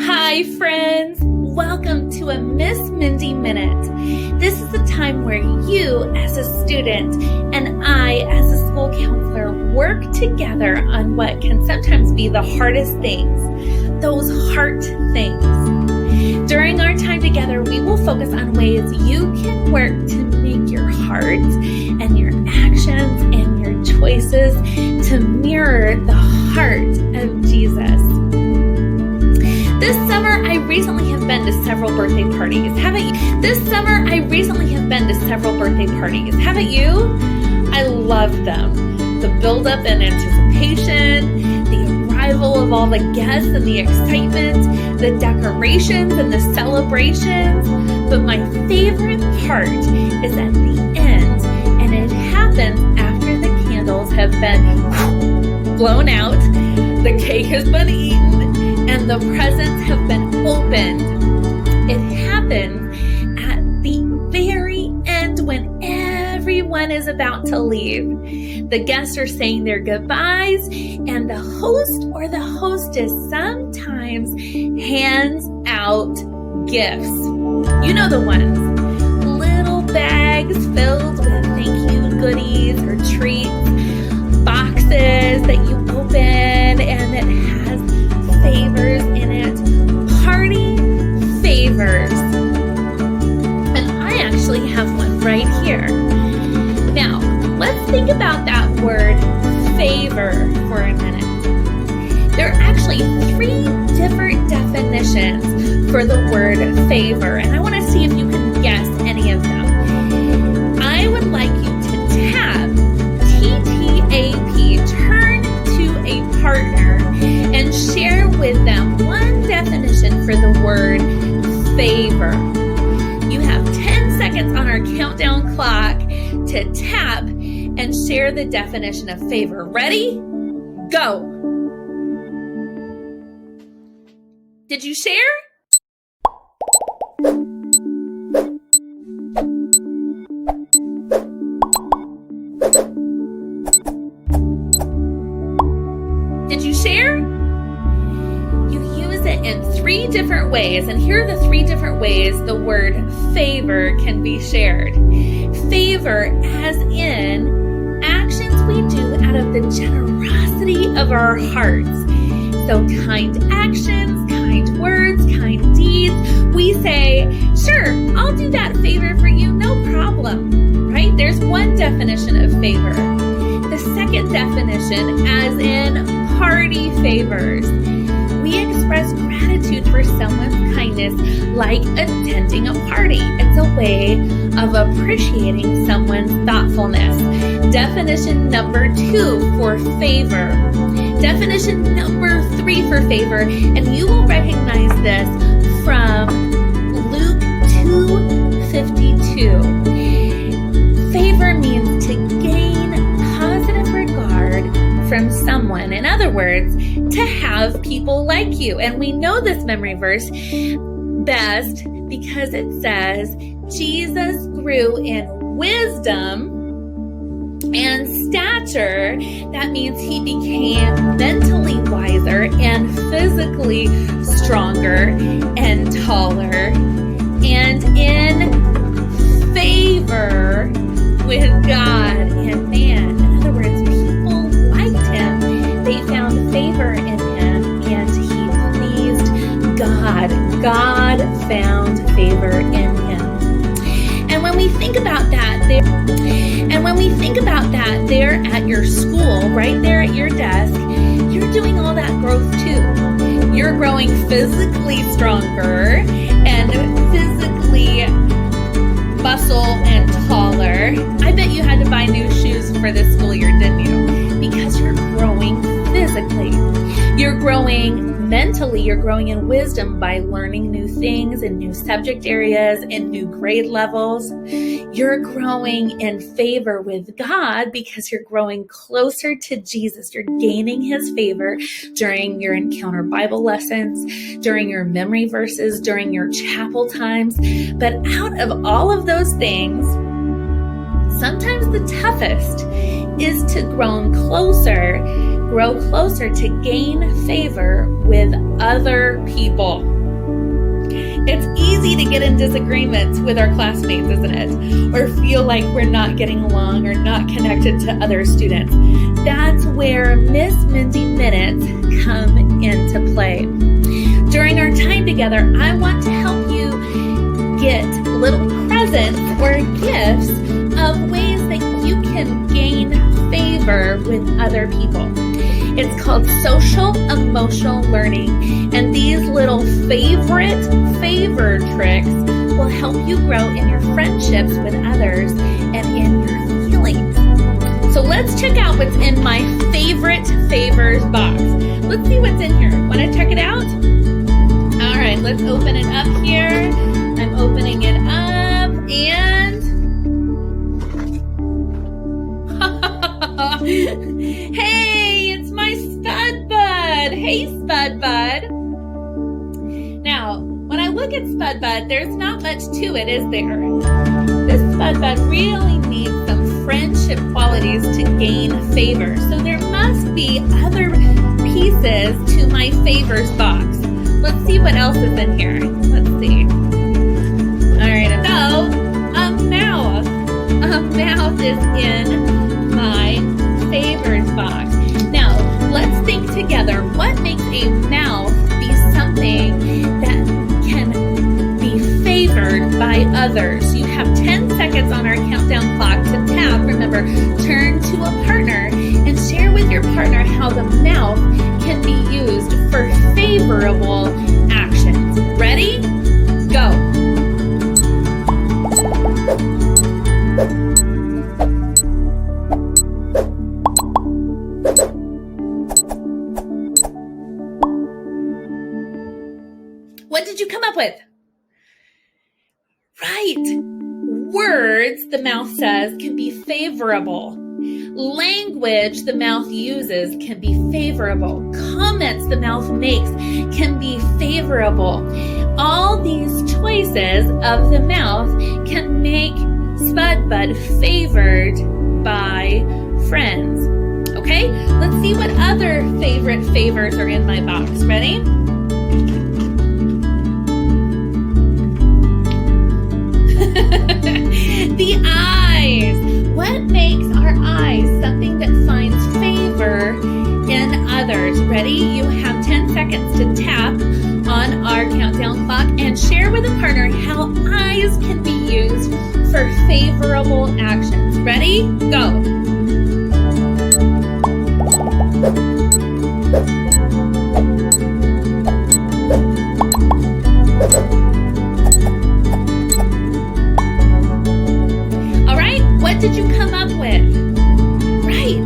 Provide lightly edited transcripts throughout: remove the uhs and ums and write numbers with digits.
Hi, friends. Welcome to a Miss Mindy Minute. This is the time where you, as a student, and I, as a school counselor, work together on what can sometimes be the hardest things, those heart things. During our time together, we will focus on ways you can work to make your heart and your actions and your choices to mirror the heart of Jesus. This summer, I recently have been to several birthday parties. Haven't you? I love them. The build-up and anticipation, the arrival of all the guests and the excitement, the decorations and the celebrations. But my favorite part is at the end, and it happens after the candles have been blown out, the cake has been eaten, and the presents have been opened. It happens at the very end when everyone is about to leave. The guests are saying their goodbyes, and the host or the hostess sometimes hands out gifts. You know the ones. Little bags filled with thank you goodies or treats, boxes that you open and it has favors in it, party favors. And I actually have one right here. Now, let's think about that word favor for a minute. There are actually 3 different definitions for the word favor, and I want to see if you can guess any of them. I would like you to tap, TTAP, turn to a partner and share with them one definition for the word favor. You have 10 seconds on our countdown clock to tap and share the definition of favor. Ready? Go. Did you share? Did you share? You use it in 3 different ways, and here are the 3 different ways the word favor can be shared. Favor as in actions we do out of the generosity of our hearts. So kind actions, kind words, kind deeds. We say, sure, I'll do that favor for you, no problem, right? There's one definition of favor. The second definition, as in party favors. We express gratitude for someone's kindness like attending a party. It's a way of appreciating someone's thoughtfulness. Definition number 2 for favor. Definition number 3 for favor, and you will recognize this from Luke 2:52. Favor means to gain positive regard from someone. In other words, to have people like you. And we know this memory verse best because it says, Jesus grew in wisdom and stature. That means he became mentally wiser and physically stronger and taller and in favor with God and man. In other words, people liked him. They found favor in him and he pleased God. God found favor in him. And when we think about that, there at your school, right there at your desk, you're doing all that growth too. You're growing physically stronger and physically muscle and taller. I bet you had to buy new shoes for this school year, didn't you? Because you're growing physically. You're growing mentally. You're growing in wisdom by learning new things in new subject areas, in new grade levels. You're growing in favor with God because you're growing closer to Jesus. You're gaining his favor during your encounter Bible lessons, during your memory verses, during your chapel times. But out of all of those things, sometimes the toughest is to grow closer to gain favor with other people. It's easy to get in disagreements with our classmates, isn't it? Or feel like we're not getting along or not connected to other students. That's where Miss Mindy Minutes come into play. During our time together, I want to help you get little presents or gifts of ways that you can gain favor with other people. It's called social emotional learning, and these little favor tricks will help you grow in your friendships with others and in your feelings. So let's check out what's in my favorite favors box. Let's see what's in here. Want to check it out? All right, let's open it up here. I'm opening it up and hey, it's my Spud Bud. Hey, Spud Bud. Now, when I look at Spud Bud, there's not much to it, is there? This Spud Bud really needs some friendship qualities to gain favor. So there must be other pieces to my favors box. Let's see what else is in here. Let's see. All right, so a mouth. A mouth is in my favors box. Now, let's think together. What makes a mouth be something that can be favored by others? You have 10 seconds on our countdown clock to tap. Remember, turn to a partner and share with your partner how the mouth can be used for favorable actions. Ready? Go. What did you come up with? Right. Words, the mouth says, can be favorable. Language the mouth uses can be favorable. Comments the mouth makes can be favorable. All these choices of the mouth can make Spud Bud favored by friends. Okay, let's see what other favorite favors are in my box. Ready? The eyes. What makes our eyes something that finds favor in others? Ready? You have 10 seconds to tap on our countdown clock and share with a partner how eyes can be used for favorable actions. Ready? Go. What did you come up with? Right.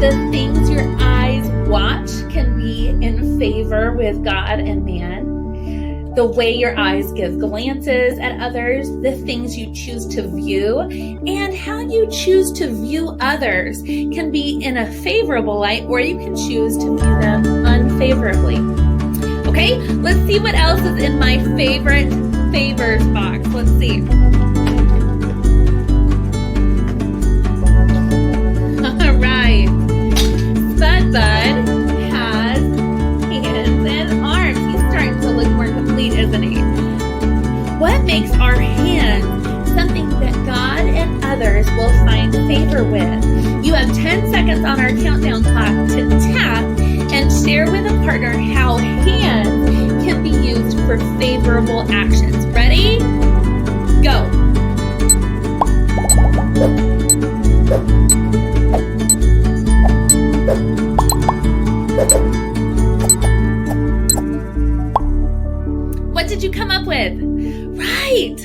The things your eyes watch can be in favor with God and man. The way your eyes give glances at others, the things you choose to view, and how you choose to view others can be in a favorable light, or you can choose to view them unfavorably. Okay, let's see what else is in my favorite favors box. Let's see. Spud Bud has hands and arms. He's starting to look more complete, isn't he? What makes our hands something that God and others will find favor with? You have 10 seconds on our countdown clock to tap and share with a partner how hands can be used for favorable actions. Ready? Go. What did you come up with? Right.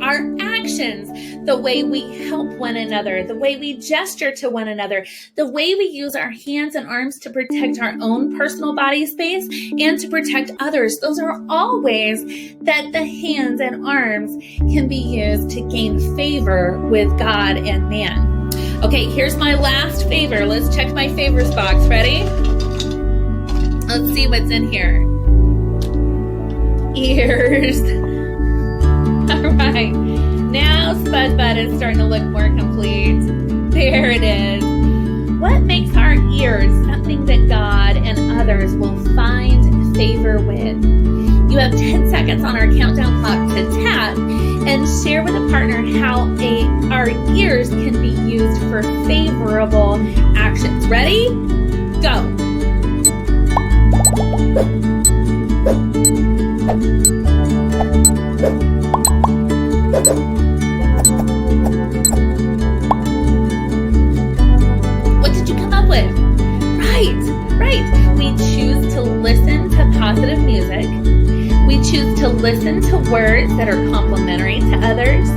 Our actions, the way we help one another, the way we gesture to one another, the way we use our hands and arms to protect our own personal body space and to protect others. Those are all ways that the hands and arms can be used to gain favor with God and man. Okay, here's my last favor. Let's check my favors box. Ready? Let's see what's in here. Ears. All right. Now Spud Bud is starting to look more complete. There it is. What makes our ears something that God and others will find favor with? You have 10 seconds on our countdown clock to tap and share with a partner how our ears can be used for favorable actions. Ready? Go. What did you come up with? Right. We choose to listen to positive music. We choose to listen to words that are complimentary to others.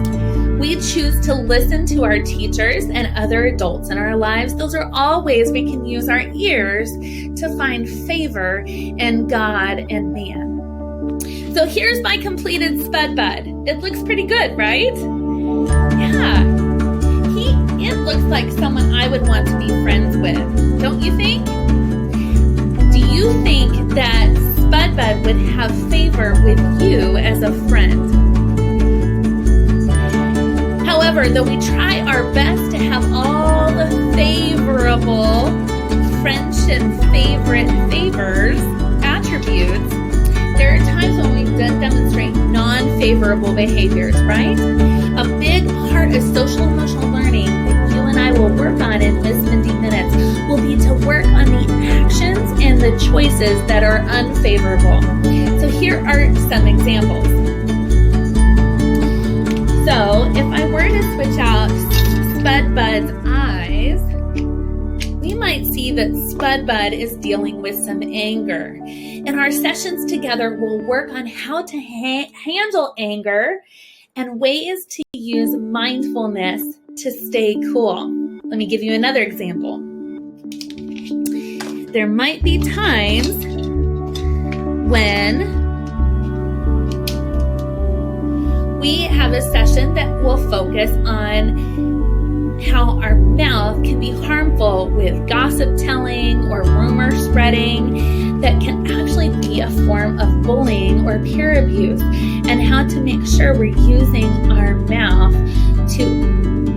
We choose to listen to our teachers and other adults in our lives. Those are all ways we can use our ears to find favor in God and man. So here's my completed Spud Bud. It looks pretty good, right? Yeah. It looks like someone I would want to be friends with. Don't you think? Do you think that Spud Bud would have favor with you as a friend? However, though we try our best to have all the favorable friendship favors attributes, there are times when we demonstrate non-favorable behaviors, right? A big part of social emotional learning that you and I will work on in Miss Mindy Minutes will be to work on the actions and the choices that are unfavorable. So here are some examples. So if I were to switch out Spud Bud's eyes, we might see that Spud Bud is dealing with some anger. In our sessions together, we'll work on how to handle anger and ways to use mindfulness to stay cool. Let me give you another example. There might be times when we have a session that will focus on how our mouth can be harmful with gossip telling or rumor spreading that can actually be a form of bullying or peer abuse, and how to make sure we're using our mouth to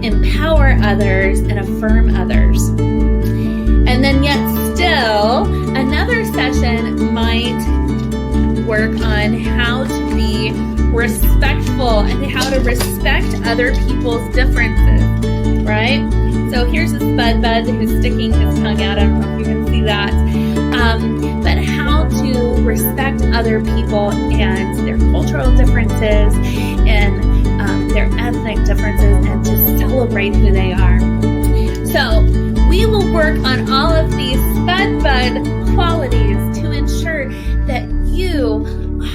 empower others and affirm others. And then yet still, another session might work on how to be respectful and how to respect other people's differences, right? So here's a Spud Bud who's sticking his tongue out. I don't know if you can see that. But how to respect other people and their cultural differences and their ethnic differences, and to celebrate who they are. So we will work on all of these Spud Bud qualities to ensure that you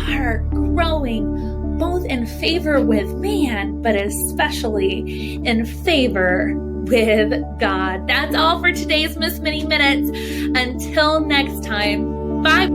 are growing both in favor with man, but especially in favor with God. That's all for today's Miss Mindy Minutes. Until next time, bye.